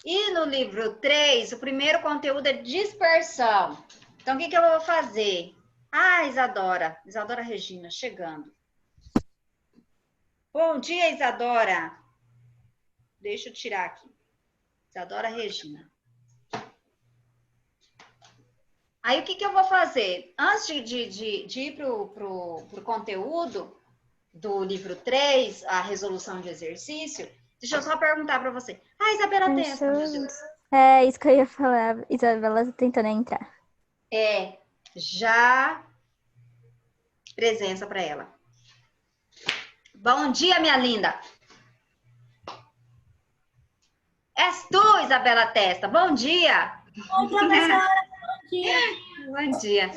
E no livro 3, o primeiro conteúdo é dispersão. Então, o que eu vou fazer? Ah, Isadora Regina, chegando. Bom dia, Isadora. Deixa eu tirar aqui. Isadora Regina. Aí, o que eu vou fazer? Antes de ir para o conteúdo do livro 3, a resolução de exercício, deixa eu só perguntar para você. Ah, Isabela Testa, meu Deus. É isso que eu ia falar. Isabela tá tentando entrar. Já presença para ela. Bom dia, minha linda. És tu, Isabela Testa. Bom dia. Oi, professora. Bom dia. Bom dia.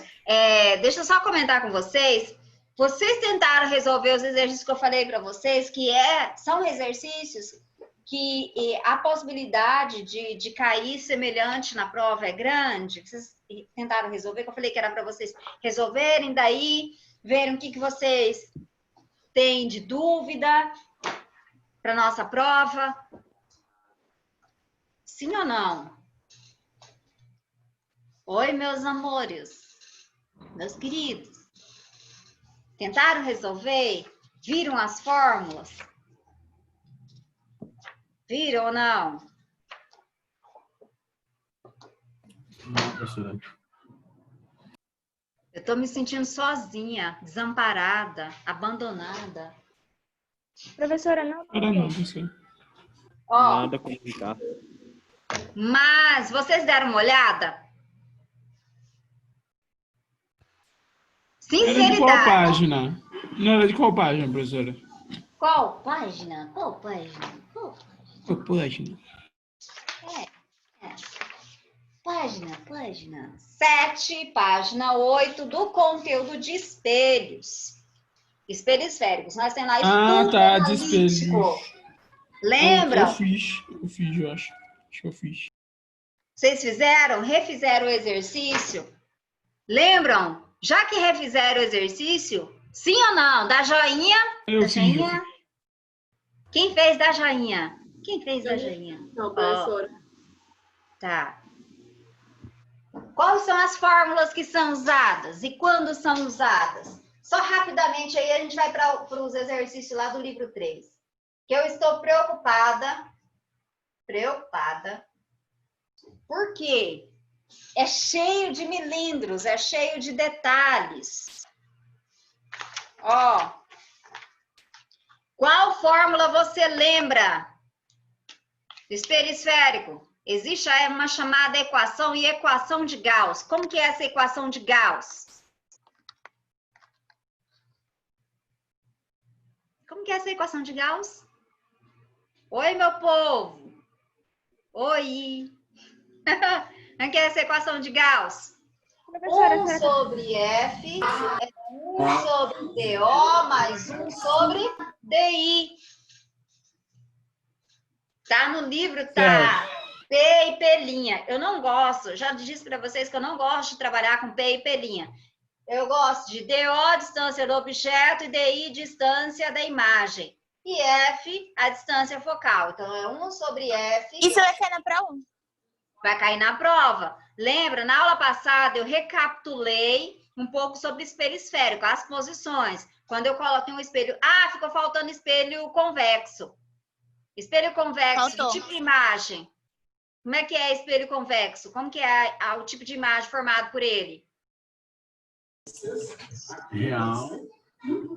Deixa eu só comentar com vocês. Vocês tentaram resolver os exercícios que eu falei para vocês, que são exercícios que a possibilidade de cair semelhante na prova é grande. Vocês tentaram resolver, que eu falei que era para vocês resolverem, daí verem o que vocês têm de dúvida para nossa prova. Sim ou não? Oi, meus amores, meus queridos. Tentaram resolver? Viram as fórmulas? Viram ou não? Não, professora. Eu tô me sentindo sozinha, desamparada, abandonada. Professora, não. Não, professora. Ó, Nada como ficar. mas vocês deram uma olhada? Era de qual Sinceridade. página? Não era de qual página, professora? Qual página? Qual página? Qual Qual página? página? 7, página 8 do conteúdo de espelhos. Espelhos esféricos. Nós temos lá estudo tá, de analítico. espelhos. Lembra? Eu fiz, eu acho. Acho que eu fiz. Vocês fizeram? Refizeram o exercício? Lembram? Já que refizeram o exercício, sim ou não? Dá joinha? Eu Dá fiz. joinha? Quem fez da joinha? Quem fez da joinha? Não, professora. Tá. Quais são as fórmulas que são usadas e quando são usadas? Só rapidamente aí a gente vai para os exercícios lá do livro 3. Que eu estou preocupada, porque é cheio de milímetros, é cheio de detalhes. Ó, qual fórmula você lembra? Espelho esférico. Existe uma chamada equação e equação de Gauss. Como que é essa equação de Gauss? Como que é essa equação de Gauss? Oi, meu povo. Oi. Como que é essa equação de Gauss? 1 sobre F é 1 sobre DO mais 1 sobre DI. Tá no livro, tá? P e P'. Eu não gosto, já disse para vocês que eu não gosto de trabalhar com P e P'. Eu gosto de DO, distância do objeto, e DI, distância da imagem. E F, a distância focal. Então, é 1 sobre F. Isso vai cair na prova? Vai cair na prova. Lembra, na aula passada eu recapitulei um pouco sobre espelho esférico, as posições. Quando eu coloquei um espelho... Ah, ficou faltando espelho convexo. Espelho convexo, Faltou. de tipo de imagem. Como é que é espelho convexo? Como que é o tipo de imagem formado por ele? Real.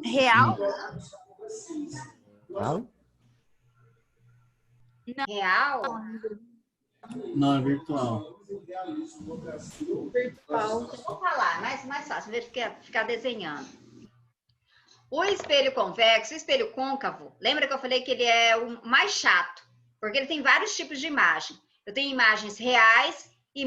Real? Real? Não, é virtual. Vou falar, mais fácil, em vez de ficar desenhando. O espelho convexo, o espelho côncavo, lembra que eu falei que ele é o mais chato, porque ele tem vários tipos de imagem. Eu tenho imagens reais e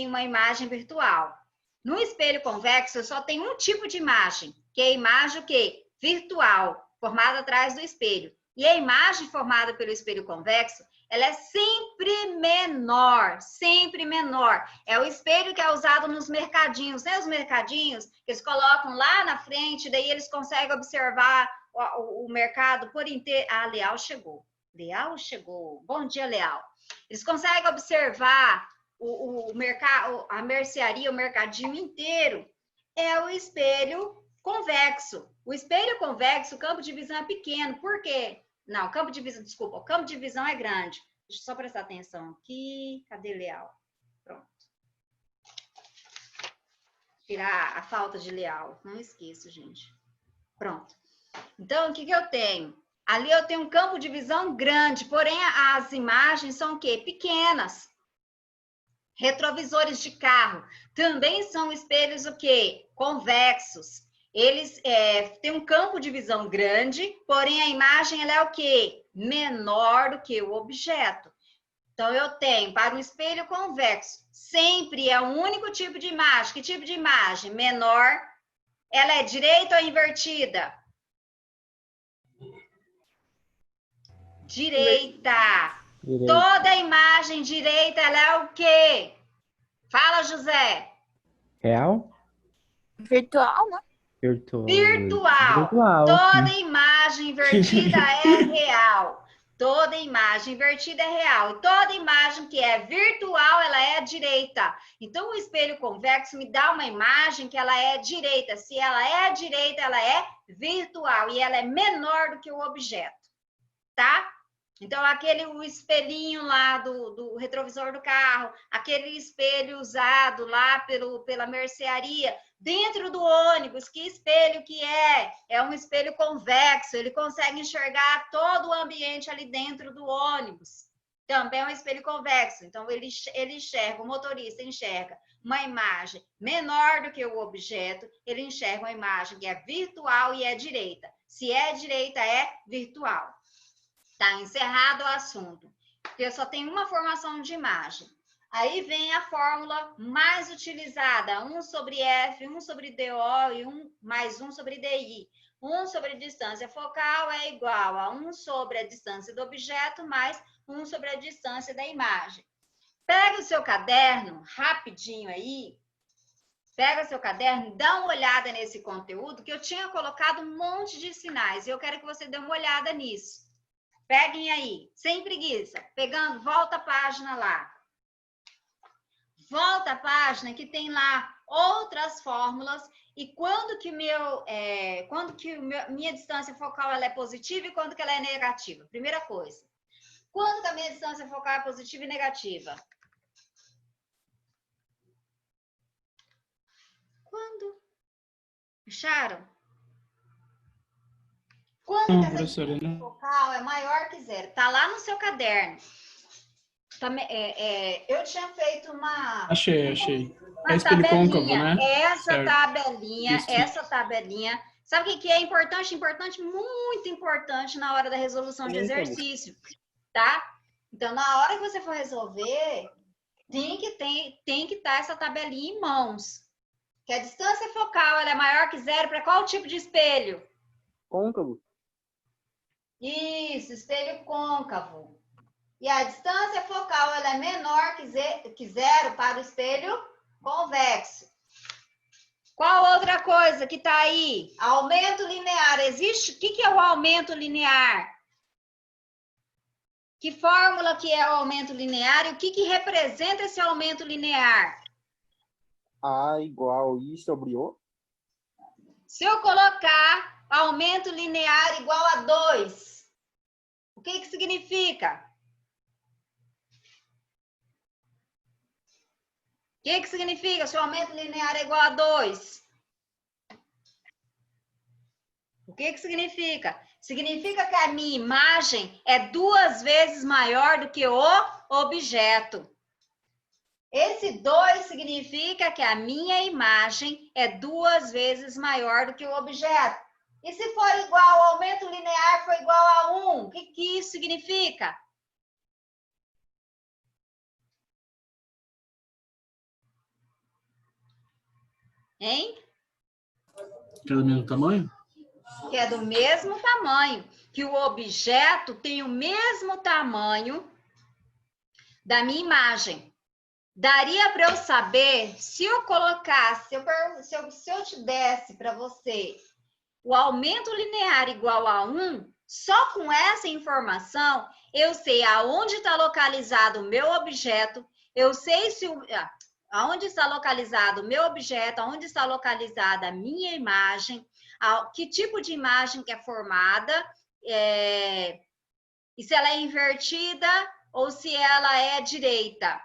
uma imagem virtual. No espelho convexo, eu só tenho um tipo de imagem, que é a imagem o quê? Virtual, formada atrás do espelho. E a imagem formada pelo espelho convexo, ela é sempre menor, sempre menor. É o espelho que é usado nos mercadinhos, né? Os mercadinhos que eles colocam lá na frente, daí eles conseguem observar o mercado por inteiro. Ah, a Leal chegou. Leal chegou. Bom dia, Leal. Eles conseguem observar o mercado, a mercearia, o mercadinho inteiro. É o espelho convexo. O espelho convexo, o campo de visão é pequeno. Por quê? Não, o campo de visão é grande. Deixa eu só prestar atenção aqui. Cadê Leal? Pronto. Tirar a falta de Leal. Não esqueço, gente. Pronto. Então, o que eu tenho? Ali eu tenho um campo de visão grande, porém as imagens são o quê? Pequenas. Retrovisores de carro também são espelhos o quê? Convexos. Eles têm um campo de visão grande, porém a imagem ela é o quê? Menor do que o objeto. Então, eu tenho para um espelho convexo, sempre é o único tipo de imagem. Que tipo de imagem? Menor. Ela é direita ou invertida? Direita. Toda imagem direita, ela é o quê? Fala, José. Real? Virtual, né? Virtual. Toda imagem invertida é real. Toda imagem invertida é real. Toda imagem que é virtual, ela é direita. Então, o espelho convexo me dá uma imagem que ela é direita. Se ela é direita, ela é virtual. E ela é menor do que o objeto. Tá? Então, o espelhinho lá do retrovisor do carro, aquele espelho usado lá pela mercearia, dentro do ônibus, que espelho que é? É um espelho convexo, ele consegue enxergar todo o ambiente ali dentro do ônibus. Também é um espelho convexo, então ele enxerga, o motorista enxerga uma imagem menor do que o objeto, ele enxerga uma imagem que é virtual e é direita. Se é direita, é virtual. Tá encerrado o assunto, porque eu só tenho uma formação de imagem. Aí vem a fórmula mais utilizada, 1 sobre F, 1 sobre DO e mais 1 sobre DI. 1 sobre distância focal é igual a 1 sobre a distância do objeto mais 1 sobre a distância da imagem. Pega o seu caderno, rapidinho aí, pega o seu caderno, dá uma olhada nesse conteúdo, que eu tinha colocado um monte de sinais, e eu quero que você dê uma olhada nisso. Peguem aí, sem preguiça, pegando, volta a página lá. Volta a página que tem lá outras fórmulas e quando que minha distância focal ela é positiva e quando que ela é negativa. Primeira coisa. Quando que a minha distância focal é positiva e negativa? Quando? Acharam? Quando que essa distância focal é maior que zero? Tá lá no seu caderno. Eu tinha feito uma... Achei. É espelho côncavo, né? Essa tabelinha. Sabe o que é importante? Muito importante na hora da resolução de exercício, tá? Então, na hora que você for resolver, tem que estar essa tabelinha em mãos. Que a distância focal ela é maior que zero para qual tipo de espelho? Côncavo. Isso, espelho côncavo. E a distância focal ela é menor que zero para o espelho convexo. Qual outra coisa que está aí? Aumento linear. Existe? O que é o aumento linear? Que fórmula que é o aumento linear e o que representa esse aumento linear? A igual I sobre O. Se eu colocar aumento linear igual a 2, o que significa? O que significa se o aumento linear é igual a 2? O que significa? Significa que a minha imagem é 2 vezes maior do que o objeto. Esse 2 significa que a minha imagem é 2 vezes maior do que o objeto. E se for igual, o aumento linear for igual a 1, o que isso significa? Hein? Que é do mesmo tamanho? Que é do mesmo tamanho. Que o objeto tem o mesmo tamanho da minha imagem. Daria para eu saber, se eu colocasse, se eu te desse para você o aumento linear igual a 1, só com essa informação, eu sei aonde está localizado o meu objeto, eu sei se aonde está localizado o meu objeto, aonde está localizada a minha imagem, que tipo de imagem que é formada, e se ela é invertida ou se ela é direita.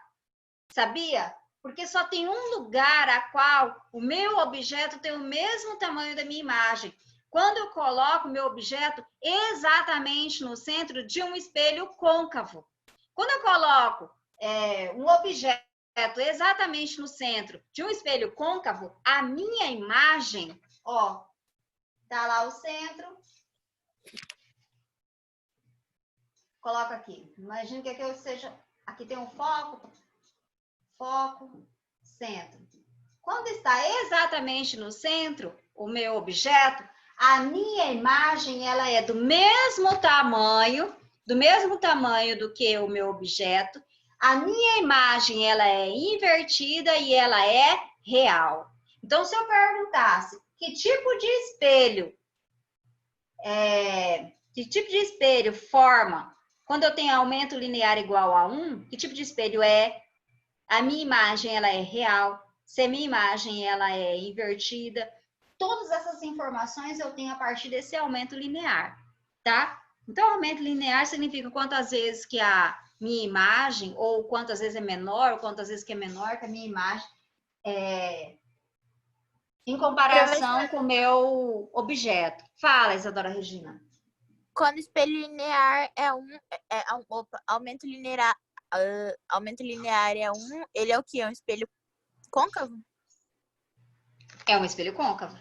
Sabia? Porque só tem um lugar a qual o meu objeto tem o mesmo tamanho da minha imagem. Quando eu coloco o meu objeto exatamente no centro de um espelho côncavo. Quando eu coloco um objeto exatamente no centro de um espelho côncavo, a minha imagem, ó, tá lá o centro. Coloca aqui. Imagina que aqui eu seja... Aqui tem um foco, centro. Quando está exatamente no centro, o meu objeto, a minha imagem, ela é do mesmo tamanho do que o meu objeto. A minha imagem, ela é invertida e ela é real. Então, se eu perguntasse que tipo de espelho forma quando eu tenho aumento linear igual a 1, que tipo de espelho é? A minha imagem, ela é real. Se a minha imagem, ela é invertida. Todas essas informações eu tenho a partir desse aumento linear, tá? Então, aumento linear significa quantas vezes que a minha imagem, ou quantas vezes é menor, ou quantas vezes que é menor que a minha imagem, em comparação com o meu objeto. Fala, Isadora Regina. Quando o espelho linear aumento linear é 1, ele é o quê? É um espelho côncavo? É um espelho côncavo.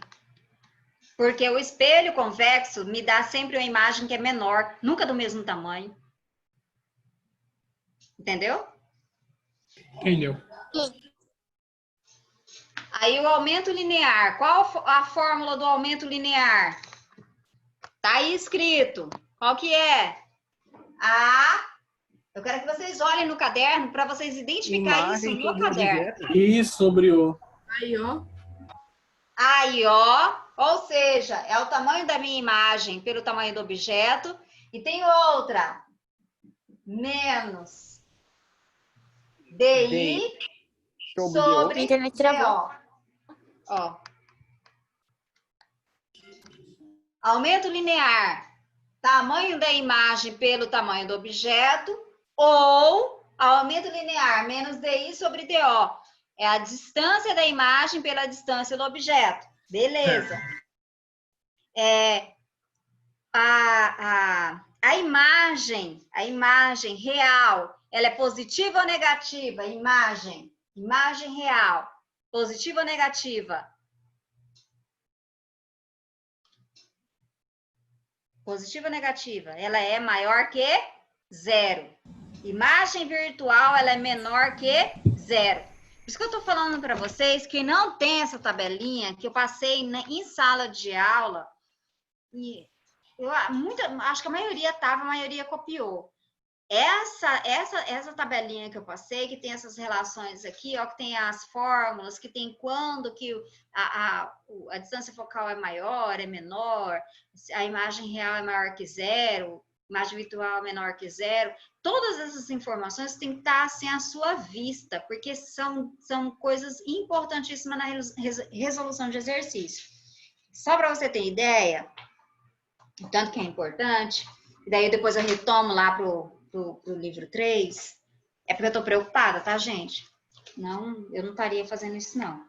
Porque o espelho convexo me dá sempre uma imagem que é menor, nunca do mesmo tamanho. Entendeu? Entendeu? Aí o aumento linear. Qual a fórmula do aumento linear? Tá aí escrito. Qual que é? Eu quero que vocês olhem no caderno para vocês identificarem isso no caderno. Isso, Briô. Aí, ó. Ou seja, é o tamanho da minha imagem pelo tamanho do objeto. E tem outra. Menos DI sobre DO. Ó. Aumento linear. Tamanho da imagem pelo tamanho do objeto. Ou aumento linear menos DI sobre DO. É a distância da imagem pela distância do objeto. Beleza. A imagem real, ela é positiva ou negativa? Imagem real, positiva ou negativa? Positiva ou negativa? Ela é maior que 0. Imagem virtual, ela é menor que 0. Por isso que eu estou falando para vocês que não tem essa tabelinha que eu passei em sala de aula e acho que a maioria a maioria copiou. Essa tabelinha que eu passei, que tem essas relações aqui, ó, que tem as fórmulas, que tem quando que a distância focal é maior, é menor, a imagem real é maior que 0, imagem virtual é menor que 0. Todas essas informações têm que estar assim à sua vista, porque são coisas importantíssimas na resolução de exercício. Só para você ter ideia, o tanto que é importante, e daí depois eu retomo lá pro livro 3, é porque eu estou preocupada, tá, gente? Não, eu não estaria fazendo isso, não.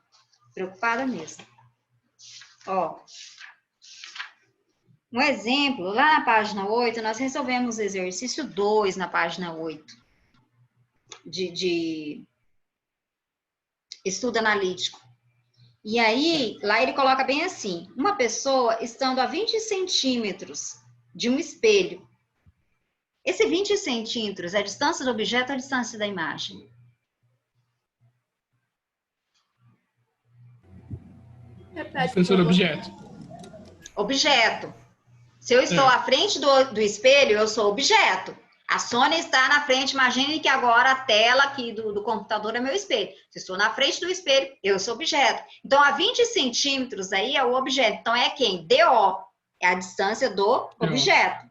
Preocupada mesmo. Ó, um exemplo, lá na página 8, nós resolvemos o exercício 2 na página 8, de estudo analítico. E aí, lá ele coloca bem assim, uma pessoa estando a 20 centímetros de um espelho. Esse 20 centímetros é a distância do objeto ou a distância da imagem? Distância do objeto. Objeto. Se eu estou à frente do espelho, eu sou objeto. A Sônia está na frente, imagine que agora a tela aqui do computador é meu espelho. Se eu estou na frente do espelho, eu sou objeto. Então, a 20 centímetros aí é o objeto. Então, é quem? DO. É a distância do objeto.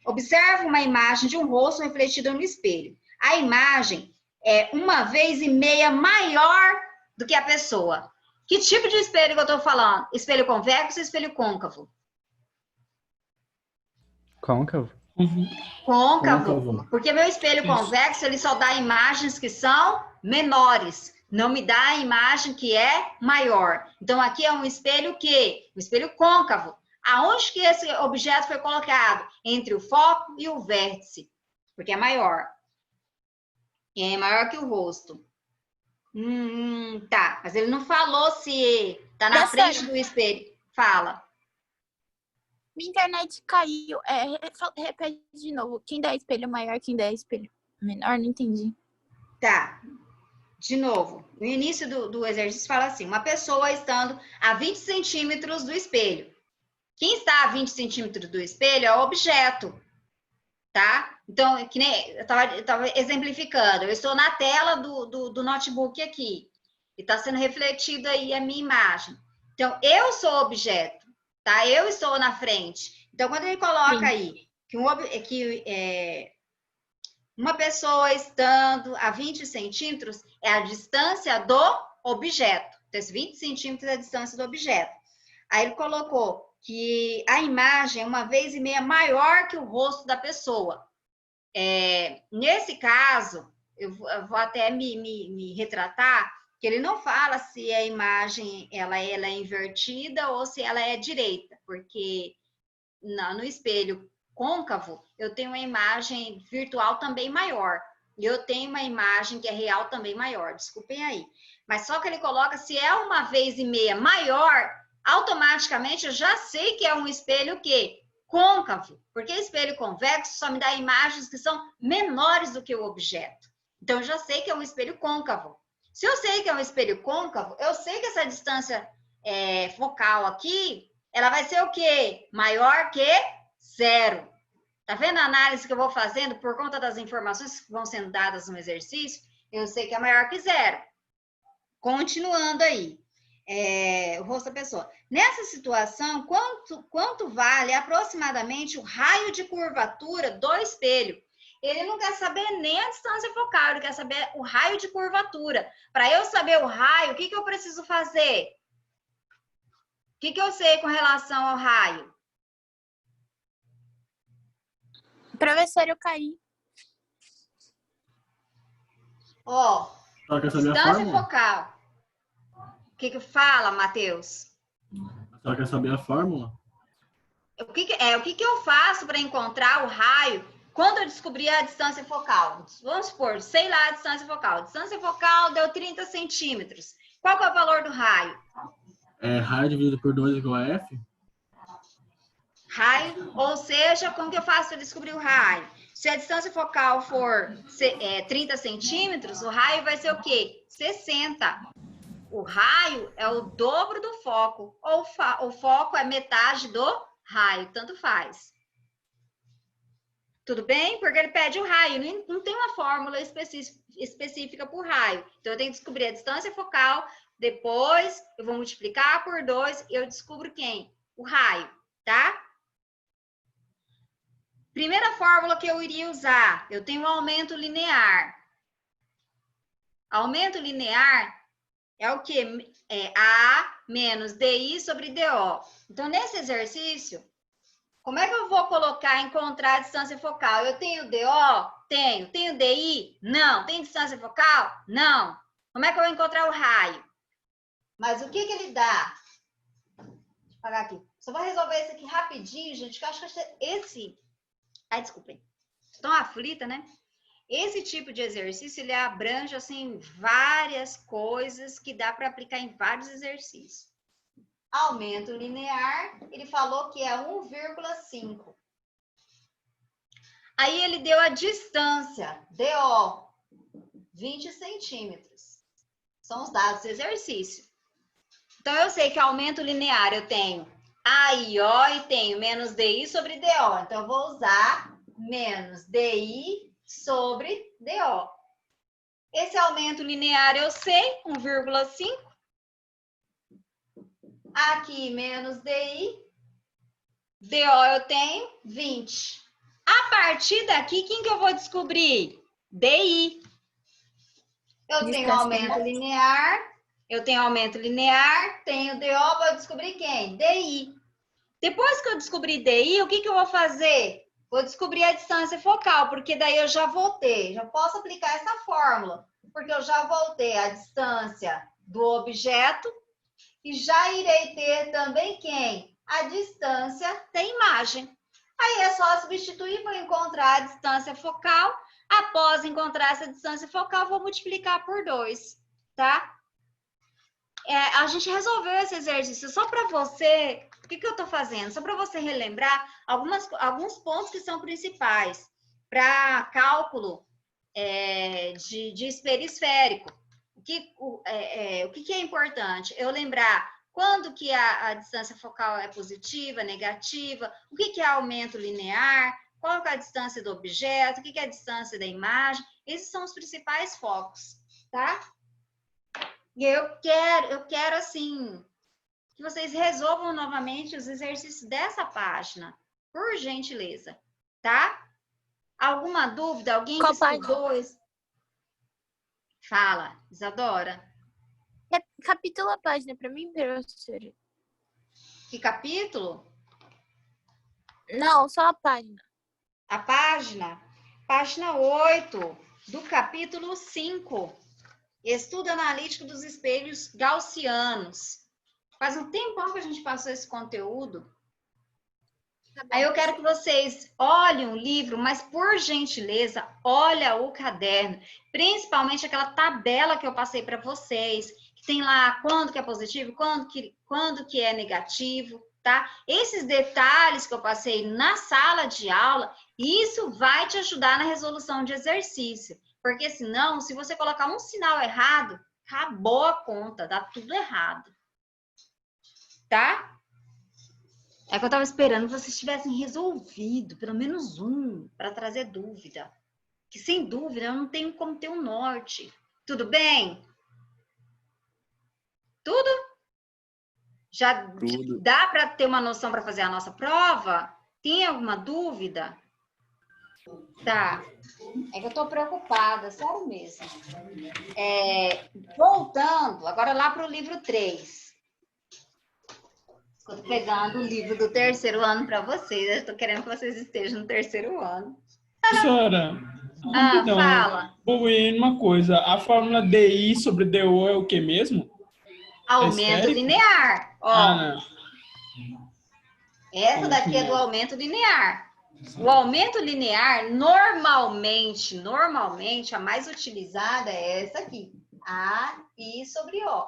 Observa uma imagem de um rosto refletido no espelho. A imagem é 1,5 vezes maior do que a pessoa. Que tipo de espelho que eu estou falando? Espelho convexo ou espelho côncavo? Côncavo. Côncavo. Porque meu espelho Isso. convexo, ele só dá imagens que são menores. Não me dá a imagem que é maior. Então, aqui é um espelho que? Um espelho côncavo. Aonde que esse objeto foi colocado? Entre o foco e o vértice. Porque é maior. É maior que o rosto. Tá. Mas ele não falou se tá na frente do espelho. Fala. Minha internet caiu. Repete de novo. Quem dá espelho maior, quem dá espelho menor? Não entendi. Tá. De novo, no início do exercício fala assim, uma pessoa estando a 20 centímetros do espelho. Quem está a 20 centímetros do espelho é o objeto, tá? Então, que nem eu estava exemplificando, eu estou na tela do notebook aqui, e está sendo refletida aí a minha imagem. Então, eu sou o objeto, tá? Eu estou na frente. Então, quando ele coloca aí que uma pessoa estando a 20 centímetros é a distância do objeto. Então, esses 20 centímetros é a distância do objeto. Aí ele colocou que a imagem é 1,5 vezes maior que o rosto da pessoa. Nesse caso, eu vou até me retratar, que ele não fala se a imagem ela é invertida ou se ela é direita, porque no espelho côncavo, eu tenho uma imagem virtual também maior. E eu tenho uma imagem que é real também maior. Desculpem aí. Mas só que ele coloca, se é 1,5 vezes maior, automaticamente eu já sei que é um espelho que côncavo. Porque espelho convexo só me dá imagens que são menores do que o objeto. Então, eu já sei que é um espelho côncavo. Se eu sei que é um espelho côncavo, eu sei que essa distância focal aqui, ela vai ser o quê? Maior que 0. Tá vendo a análise que eu vou fazendo por conta das informações que vão sendo dadas no exercício? Eu sei que é maior que 0. Continuando aí. O rosto da pessoa. Nessa situação, quanto vale aproximadamente o raio de curvatura do espelho? Ele não quer saber nem a distância focal, ele quer saber o raio de curvatura. Para eu saber o raio, o que eu preciso fazer? O que eu sei com relação ao raio? Professor, eu caí. Ó, Ela quer saber a distância fórmula? focal. O que fala, Matheus? Ela quer saber a fórmula? O que eu faço para encontrar o raio quando eu descobri a distância focal? Vamos supor, sei lá a distância focal. A distância focal deu 30 centímetros. Qual que é o valor do raio? Raio dividido por 2 igual a F? Raio, ou seja, como que eu faço para descobrir o raio? Se a distância focal for 30 centímetros, o raio vai ser o quê? 60. O raio é o dobro do foco, ou o foco é metade do raio, tanto faz. Tudo bem? Porque ele pede o raio, não tem uma fórmula específica para o raio. Então, eu tenho que descobrir a distância focal, depois eu vou multiplicar por 2 e eu descubro quem? O raio, tá? Primeira fórmula que eu iria usar, eu tenho um aumento linear. Aumento linear é o quê? A menos DI sobre DO. Então, nesse exercício, como é que eu vou encontrar a distância focal? Eu tenho DO? Tenho. Tenho DI? Não. Tem distância focal? Não. Como é que eu vou encontrar o raio? Mas o que ele dá? Deixa eu apagar aqui. Só vou resolver esse aqui rapidinho, gente, que eu acho que esse... Ai, desculpem. Estou aflita, né? Esse tipo de exercício, ele abrange, assim, várias coisas que dá para aplicar em vários exercícios. Aumento linear, ele falou que é 1,5. Aí ele deu a distância, DO, 20 centímetros. São os dados do exercício. Então, eu sei que aumento linear eu tenho A e O e tenho menos DI sobre DO. Então, eu vou usar menos DI sobre DO. Esse aumento linear eu sei, 1,5. Aqui, menos DI. DO eu tenho 20. A partir daqui, quem que eu vou descobrir? DI. Eu tenho aumento linear, tenho DO, vou descobrir quem? DI. Depois que eu descobrir DI, o que que eu vou fazer? Vou descobrir a distância focal, porque daí eu já voltei, já posso aplicar essa fórmula, porque eu já voltei a distância do objeto e já irei ter também quem? A distância da imagem. Aí é só substituir, vou encontrar a distância focal. Após encontrar essa distância focal, vou multiplicar por 2, tá? A gente resolveu esse exercício só para você. O que eu estou fazendo? Só para você relembrar alguns pontos que são principais para cálculo de espelho esférico. O que é importante? Eu lembrar quando que a distância focal é positiva, negativa, o que é aumento linear, qual é a distância do objeto, o que é a distância da imagem. Esses são os principais focos, tá? E eu quero, assim, que vocês resolvam novamente os exercícios dessa página, por gentileza, tá? Alguma dúvida? Alguém que estudou? Fala, Isadora. Capitula a página para mim, professora. Que capítulo? Não, só a página. A página? Página 8, do capítulo 5. Estudo analítico dos espelhos gaussianos. Faz um tempão que a gente passou esse conteúdo. Aí eu quero que vocês olhem o livro, mas por gentileza, olha o caderno. Principalmente aquela tabela que eu passei para vocês, que tem lá quando que é positivo, quando que é negativo, tá? Esses detalhes que eu passei na sala de aula, isso vai te ajudar na resolução de exercício. Porque senão, se você colocar um sinal errado, acabou a conta, dá tudo errado. Tá? É que eu estava esperando que vocês tivessem resolvido, pelo menos um, para trazer dúvida. Que sem dúvida eu não tenho como ter um norte. Tudo bem? Tudo? Já Tudo. dá para ter uma noção para fazer a nossa prova? Tem alguma dúvida? Tá. É que eu estou preocupada, sério mesmo. Voltando, agora lá para o livro 3. Estou pegando o livro do terceiro ano para vocês. Eu estou querendo que vocês estejam no terceiro ano. Professora, rapidão, Fala. vou ir numa coisa. A fórmula DI sobre DO é o que mesmo? Aumento linear. Ó, não. essa daqui é do aumento linear. O aumento linear, normalmente, a mais utilizada é essa aqui. I sobre O.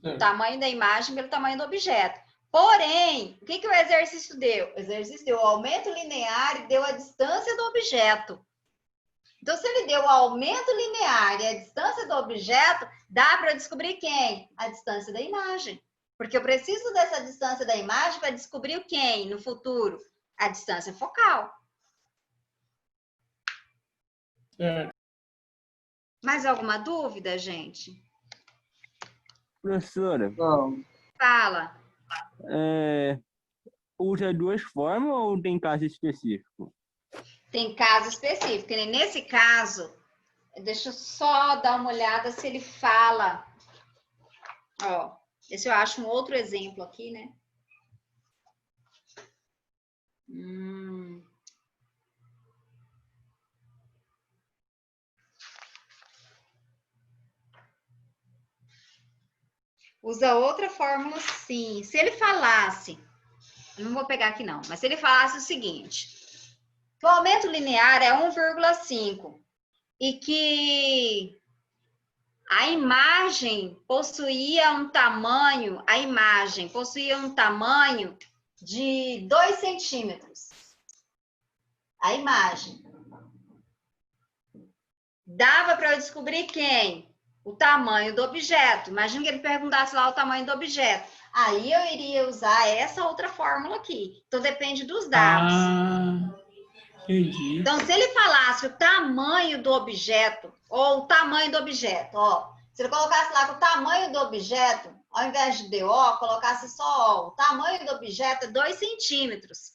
O tamanho da imagem pelo tamanho do objeto. Porém, o que o exercício deu? O exercício deu o aumento linear e deu a distância do objeto. Então, se ele deu o aumento linear e a distância do objeto, dá para descobrir quem? A distância da imagem. Porque eu preciso dessa distância da imagem para descobrir o quem no futuro? A distância focal. Mais alguma dúvida, gente? Professora, Fala. usa duas formas ou tem caso específico? Tem caso específico. E nesse caso, deixa eu só dar uma olhada se ele fala. Ó, se eu acho um outro exemplo aqui, né? Usa outra fórmula, sim. Se ele falasse, eu não vou pegar aqui não, mas se ele falasse o seguinte, que o aumento linear é 1,5 e que a imagem possuía um tamanho, de 2 centímetros. A imagem. Dava para eu descobrir quem? O tamanho do objeto. Imagina que ele perguntasse lá o tamanho do objeto. Aí eu iria usar essa outra fórmula aqui. Então, depende dos dados. Entendi. Então, se ele falasse o tamanho do objeto, ou o tamanho do objeto, ó. Se ele colocasse lá que o tamanho do objeto, ao invés de DO, colocasse só O. O tamanho do objeto é 2 centímetros.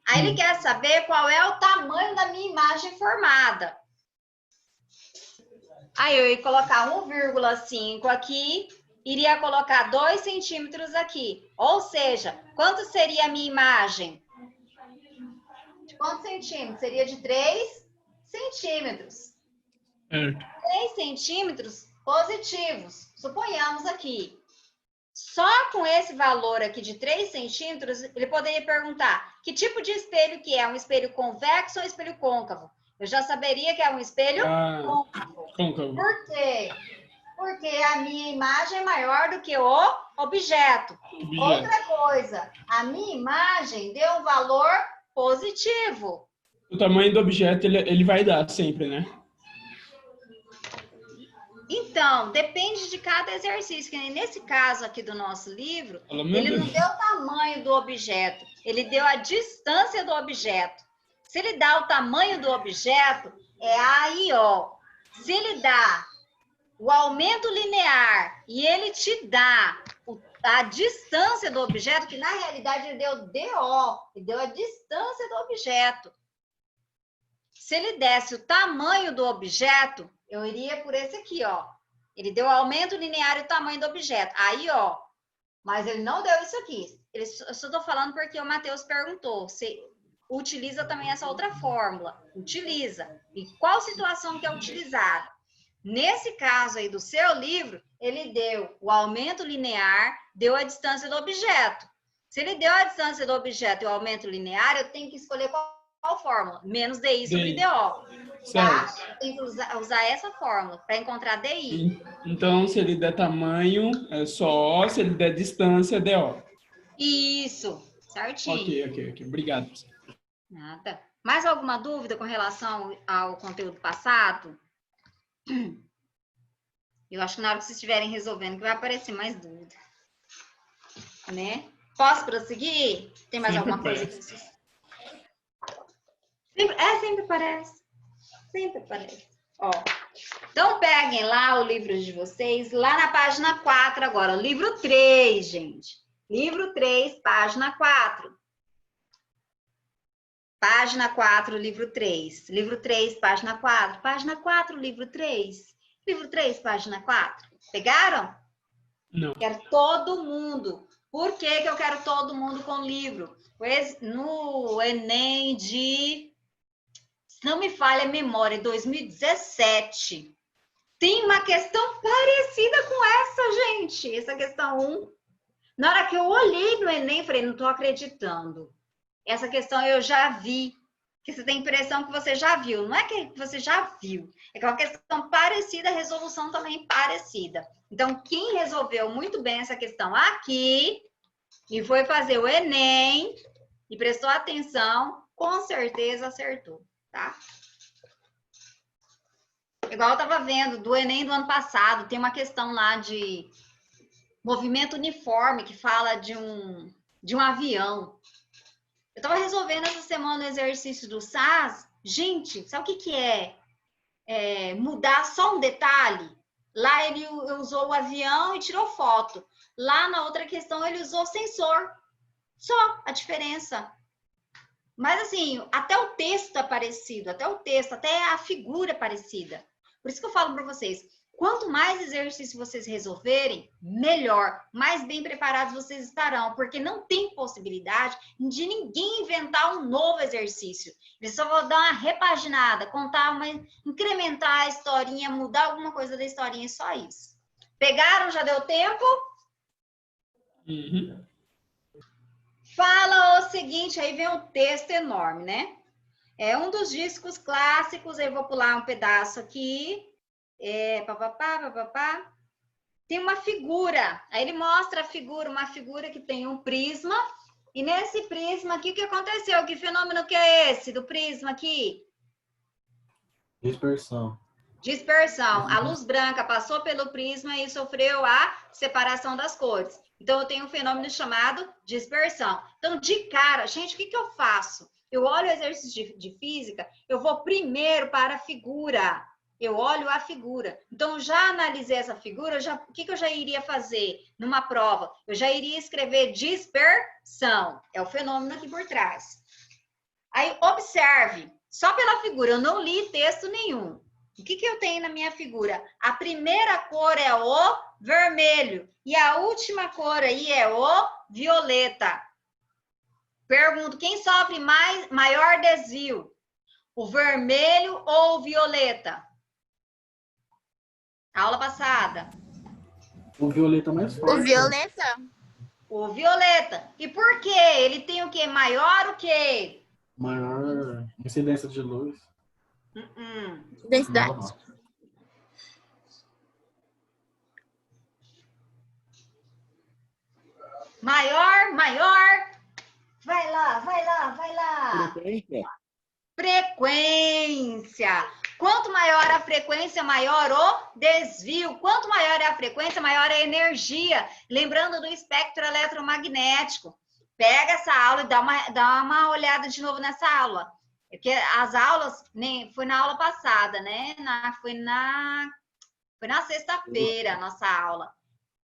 Aí ele quer saber qual é o tamanho da minha imagem formada. Aí eu ia colocar 1,5 aqui, iria colocar 2 centímetros aqui. Ou seja, quanto seria a minha imagem? De quantos centímetros? Seria de 3 centímetros. 3 centímetros positivos, suponhamos aqui. Só com esse valor aqui de 3 centímetros, ele poderia perguntar que tipo de espelho que é, um espelho convexo ou um espelho côncavo? Eu já saberia que é um espelho côncavo. Por quê? Porque a minha imagem é maior do que o objeto. Outra coisa, a minha imagem deu um valor positivo. O tamanho do objeto, ele vai dar sempre, né? Então, depende de cada exercício. Que nesse caso aqui do nosso livro, ele não deu o tamanho do objeto, ele deu a distância do objeto. Se ele dá o tamanho do objeto, é aí, ó. Se ele dá o aumento linear e ele te dá a distância do objeto, que na realidade ele deu DO, ele deu a distância do objeto. Se ele desse o tamanho do objeto, eu iria por esse aqui, ó. Ele deu o aumento linear e o tamanho do objeto. Aí, ó. Mas ele não deu isso aqui. Eu só estou falando porque o Matheus perguntou. Você utiliza também essa outra fórmula. Utiliza. E qual situação que é utilizada? Nesse caso aí do seu livro, ele deu o aumento linear, deu a distância do objeto. Se ele deu a distância do objeto e o aumento linear, eu tenho que escolher qual fórmula? Menos DI sobre DO. Tá? Tem que usar essa fórmula para encontrar DI. Então, se ele der tamanho, é só O. Se ele der distância, é DO. Isso. Certinho. Ok. Obrigado. Nada. Mais alguma dúvida com relação ao conteúdo passado? Eu acho que na hora que vocês estiverem resolvendo que vai aparecer mais dúvida. Né? Posso prosseguir? Tem mais alguma coisa que vocês... Sempre parece. Sempre parece. Ó. Então, peguem lá o livro de vocês, lá na página 4 agora. Livro 3, gente. Livro 3, página 4. Página 4, livro 3. Livro 3, página 4. Página 4, livro 3. Livro 3, página 4. Pegaram? Não. Quero todo mundo. Por que que eu quero todo mundo com livro? Pois no Enem de... Se não me falha a memória, 2017, tem uma questão parecida com essa, gente. Essa questão 1. Na hora que eu olhei no Enem, falei, não estou acreditando. Essa questão eu já vi. Que você tem a impressão que você já viu. Não é que você já viu. É que é uma questão parecida, a resolução também parecida. Então, quem resolveu muito bem essa questão aqui e foi fazer o Enem e prestou atenção, com certeza acertou. Tá? Igual eu estava vendo do Enem do ano passado, tem uma questão lá de movimento uniforme que fala de um avião. Eu estava resolvendo essa semana o exercício do SAS. Gente, sabe o que é mudar só um detalhe? Lá ele usou o avião e tirou foto. Lá na outra questão ele usou sensor. Só a diferença. Mas assim, até o texto é parecido, até a figura é parecida. Por isso que eu falo para vocês, quanto mais exercício vocês resolverem, melhor, mais bem preparados vocês estarão, porque não tem possibilidade de ninguém inventar um novo exercício. Eles só vão dar uma repaginada, incrementar a historinha, mudar alguma coisa da historinha e só isso. Pegaram? Já deu tempo? Uhum. Fala o seguinte, aí vem um texto enorme, né? É um dos discos clássicos, eu vou pular um pedaço aqui. Tem uma figura, aí ele mostra a figura, uma figura que tem um prisma, e nesse prisma aqui, o que aconteceu? Que fenômeno que é esse do prisma aqui? Dispersão. Dispersão. A luz branca passou pelo prisma e sofreu a separação das cores. Então, eu tenho um fenômeno chamado dispersão. Então, de cara, gente, o que eu faço? Eu olho o exercício de física, eu vou primeiro para a figura. Eu olho a figura. Então, já analisei essa figura, o que eu já iria fazer numa prova? Eu já iria escrever dispersão. É o fenômeno aqui por trás. Aí, observe, só pela figura, eu não li texto nenhum. O que eu tenho na minha figura? A primeira cor é o vermelho e a última cor aí é o violeta. Pergunto, quem sofre maior desvio? O vermelho ou o violeta? Aula passada. O violeta mais forte. O violeta? O violeta. E por quê? Ele tem o quê? Maior o quê? Maior incidência de luz. Densidade. Maior. Vai lá. Frequência. Quanto maior a frequência, maior o desvio. Quanto maior é a frequência, maior é a energia. Lembrando do espectro eletromagnético. Pega essa aula e dá uma olhada de novo nessa aula. Porque as aulas, foi na aula passada, né? Foi na sexta-feira a nossa aula.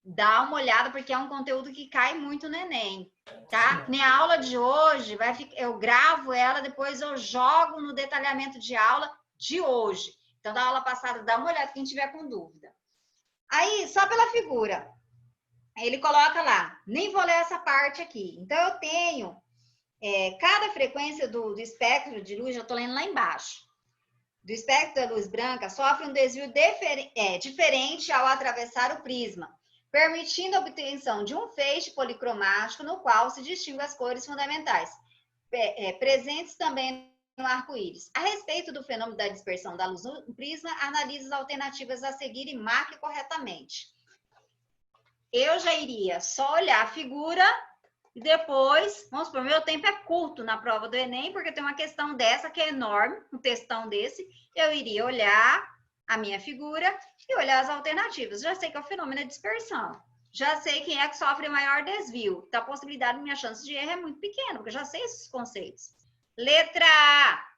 Dá uma olhada, porque é um conteúdo que cai muito no Enem, tá? Nem a aula de hoje, eu gravo ela, depois eu jogo no detalhamento de aula de hoje. Então, da aula passada, dá uma olhada quem tiver com dúvida. Aí, só pela figura, ele coloca lá, nem vou ler essa parte aqui. Então, eu tenho cada frequência do espectro de luz, já estou lendo lá embaixo, do espectro da luz branca, sofre um desvio diferente ao atravessar o prisma, permitindo a obtenção de um feixe policromático no qual se distinguem as cores fundamentais, presentes também no arco-íris. A respeito do fenômeno da dispersão da luz no prisma, analise as alternativas a seguir e marque corretamente. Eu já iria só olhar a figura e depois, vamos supor, meu tempo é curto na prova do Enem, porque tem uma questão dessa que é enorme, um textão desse, eu iria olhar a minha figura e olhar as alternativas. Já sei que é o fenômeno da dispersão. Já sei quem é que sofre maior desvio. Então, a possibilidade da minha chance de erro é muito pequena, porque eu já sei esses conceitos. Letra A.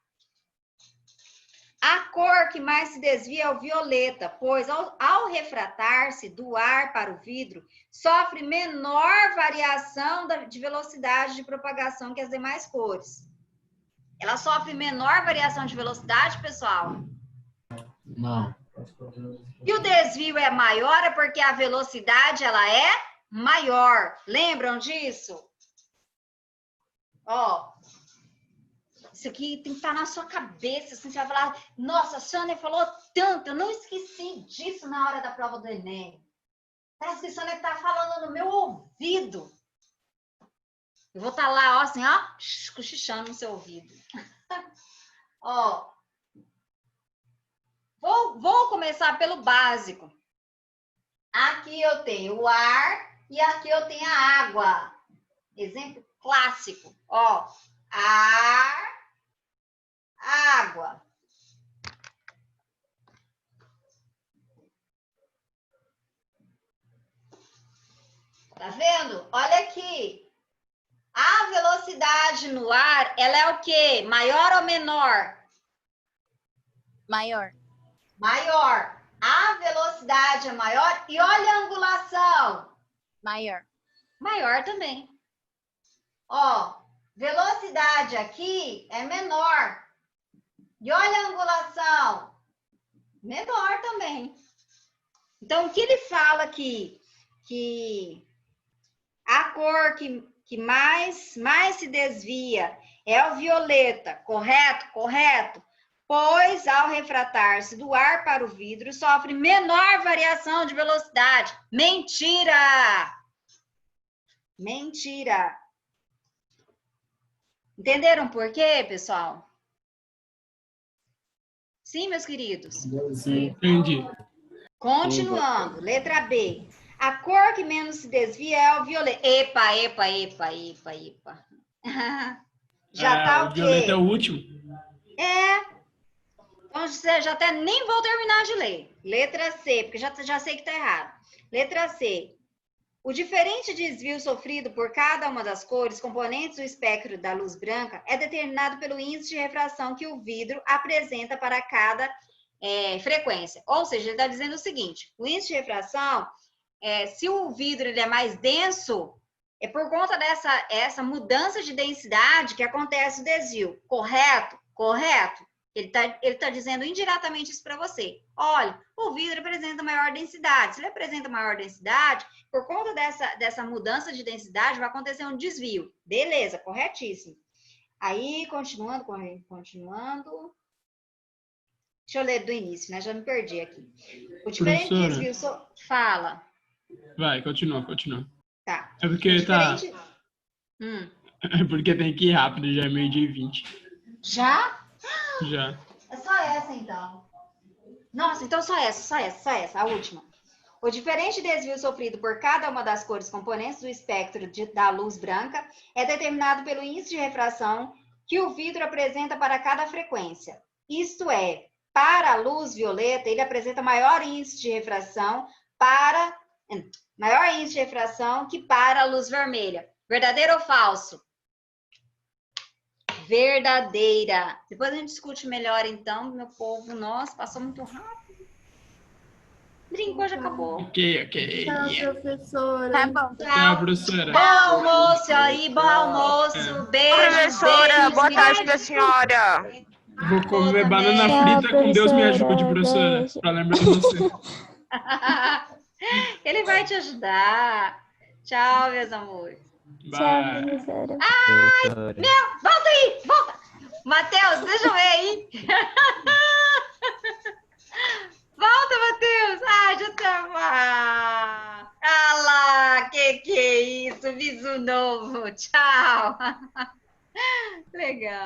A cor que mais se desvia é o violeta, pois ao refratar-se do ar para o vidro, sofre menor variação de velocidade de propagação que as demais cores. Ela sofre menor variação de velocidade, pessoal? Não. E o desvio é maior, é porque a velocidade ela é maior. Lembram disso? Ó, isso aqui tem que estar na sua cabeça. Assim, você vai falar, nossa, a Sônia falou tanto, eu não esqueci disso na hora da prova do Enem. Parece que a Sônia está falando no meu ouvido. Eu vou estar lá, ó, assim, ó, cochichando no seu ouvido. Ó, vou começar pelo básico. Aqui eu tenho o ar e aqui eu tenho a água. Exemplo clássico, ó, ar, água. Tá vendo? Olha aqui. A velocidade no ar, ela é o quê? Maior ou menor? Maior. Maior. A velocidade é maior. E olha a angulação. Maior. Maior também. Ó, velocidade aqui é menor. E olha a angulação. Menor também. Então, o que ele fala aqui? Que a cor que mais se desvia é o violeta, correto? Correto. Pois, ao refratar-se do ar para o vidro, sofre menor variação de velocidade. Mentira! Mentira! Entenderam por quê, pessoal? Sim, meus queridos? Sim. Entendi. Continuando, letra B. A cor que menos se desvia é o violeta. Epa. Já tá O o quê? violeta é o último. Então, já até nem vou terminar de ler. Letra C, porque já sei que tá errado. Letra C. O diferente desvio sofrido por cada uma das cores, componentes do espectro da luz branca, é determinado pelo índice de refração que o vidro apresenta para cada frequência. Ou seja, ele está dizendo o seguinte, o índice de refração, se o vidro ele é mais denso, É por conta essa mudança de densidade que acontece o desvio. Correto? Correto. Ele tá dizendo indiretamente isso para você. Olha, o vidro apresenta maior densidade. Se ele apresenta maior densidade, por conta dessa mudança de densidade, vai acontecer um desvio. Beleza, corretíssimo. Aí, continuando. Deixa eu ler do início, né? Já me perdi aqui. O diferente Professora. desvio... Fala. Vai, continua. Tá. É porque É porque tem que ir rápido, já é 12:20. Já? Já. É só essa, então. Nossa, então só essa, a última. O diferente desvio sofrido por cada uma das cores componentes do espectro da luz branca é determinado pelo índice de refração que o vidro apresenta para cada frequência. Isto é, para a luz violeta, ele apresenta maior índice de refração que para a luz vermelha. Verdadeiro ou falso? Verdadeira. Depois a gente discute melhor, então, meu povo. Nossa, passou muito rápido. Brincou, já acabou. Ok. Tchau, professora. Tá bom. Tchau, professora. Bom almoço aí, bom almoço. Beijo, Professora, beijo, boa tarde beijo. pra senhora. Vou comer também. banana Tchau, frita com Deus me ajude, professora. professora. Beijo. Pra lembrar de você. Ele vai te ajudar. Tchau, meus amores. Tchau, Vai. professora. Volta aí, volta. Matheus, deixa eu ver aí. Volta, Matheus. Já tá. Lá, que é isso? Viso novo. Tchau. Legal.